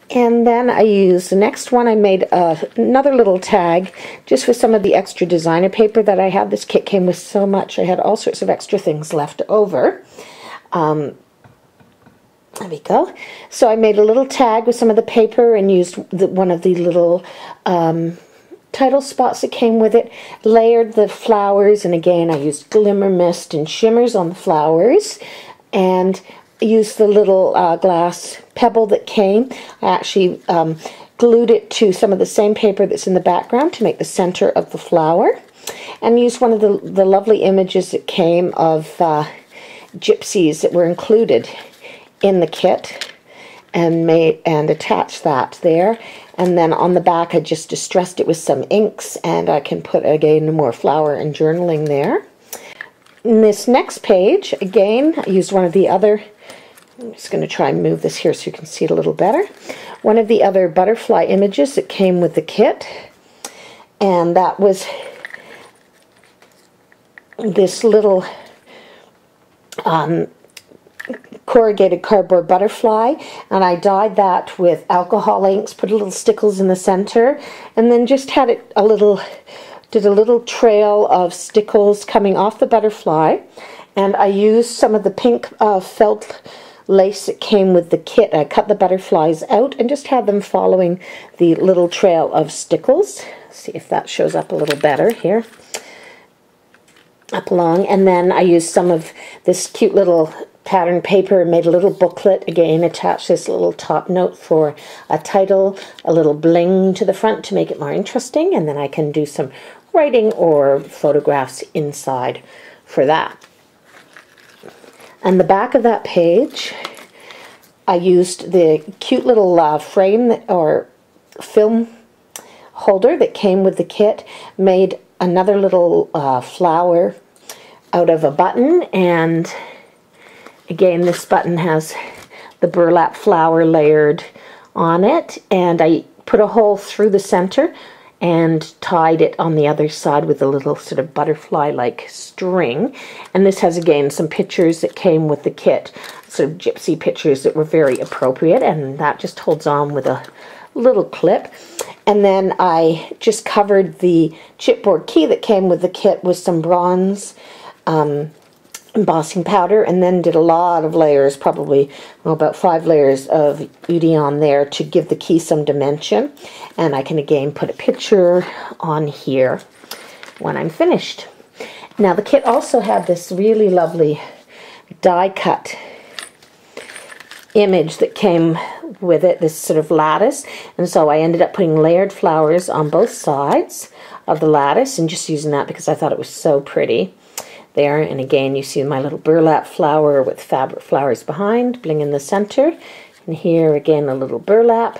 And then I used the next one. I made another little tag just with some of the extra designer paper that I had. This kit came with so much. I had all sorts of extra things left over. There we go. So I made a little tag with some of the paper and used one of the little title spots that came with it, layered the flowers, and again I used glimmer mist and shimmers on the flowers, and used the little glass pebble that came. I actually glued it to some of the same paper that's in the background to make the center of the flower, and used one of the lovely images that came of gypsies that were included in the kit, and attached that there. And then on the back I just distressed it with some inks, and I can put again more flower and journaling there. In this next page, again, I used one of the other, I'm just going to try and move this here so you can see it a little better, one of the other butterfly images that came with the kit, and that was this little corrugated cardboard butterfly, and I dyed that with alcohol inks, put little stickles in the center, and then just had it did a little trail of stickles coming off the butterfly, and I used some of the pink felt lace that came with the kit. I cut the butterflies out and just had them following the little trail of stickles. See if that shows up a little better here. Up along, and then I used some of this cute little pattern paper and made a little booklet, again attached this little top note for a title, a little bling to the front to make it more interesting, and then I can do some writing or photographs inside for that. On the back of that page I used the cute little frame or film holder that came with the kit, made another little flower out of a button, and again this button has the burlap flower layered on it, and I put a hole through the center and tied it on the other side with a little sort of butterfly like string. And this has again some pictures that came with the kit, sort of gypsy pictures that were very appropriate, and that just holds on with a little clip. And then I just covered the chipboard key that came with the kit with some bronze embossing powder, and then did a lot of layers, probably about 5 layers of UD on there to give the key some dimension. And I can again put a picture on here when I'm finished. Now the kit also had this really lovely die cut image that came with it, this sort of lattice, and so I ended up putting layered flowers on both sides of the lattice and just using that because I thought it was so pretty there. And again you see my little burlap flower with fabric flowers behind, bling in the center, and here again a little burlap.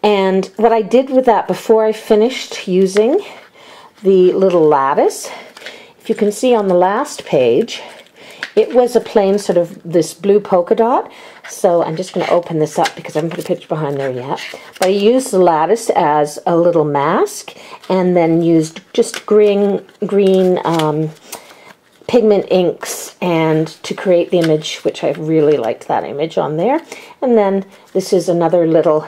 And what I did with that before I finished using the little lattice, if you can see on the last page, it was a plain sort of this blue polka dot. So I'm just going to open this up because I haven't put a picture behind there yet. But I used the lattice as a little mask, and then used just green pigment inks and to create the image, which I really liked that image on there. And then this is another little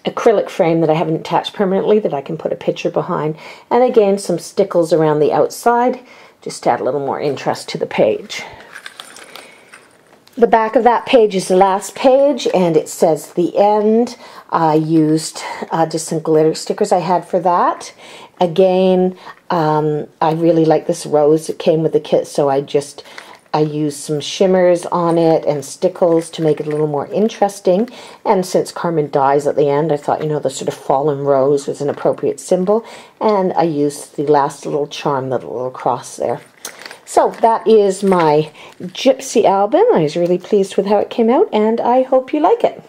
acrylic frame that I haven't attached permanently that I can put a picture behind. And again some stickles around the outside just to add a little more interest to the page. The back of that page is the last page, and it says the end. I used just some glitter stickers I had for that. Again, I really like this rose that came with the kit, so I used some shimmers on it and stickles to make it a little more interesting. And since Carmen dies at the end, I thought, you know, the sort of fallen rose was an appropriate symbol. And I used the last little charm, the little cross there. So that is my Gypsy album. I was really pleased with how it came out, and I hope you like it.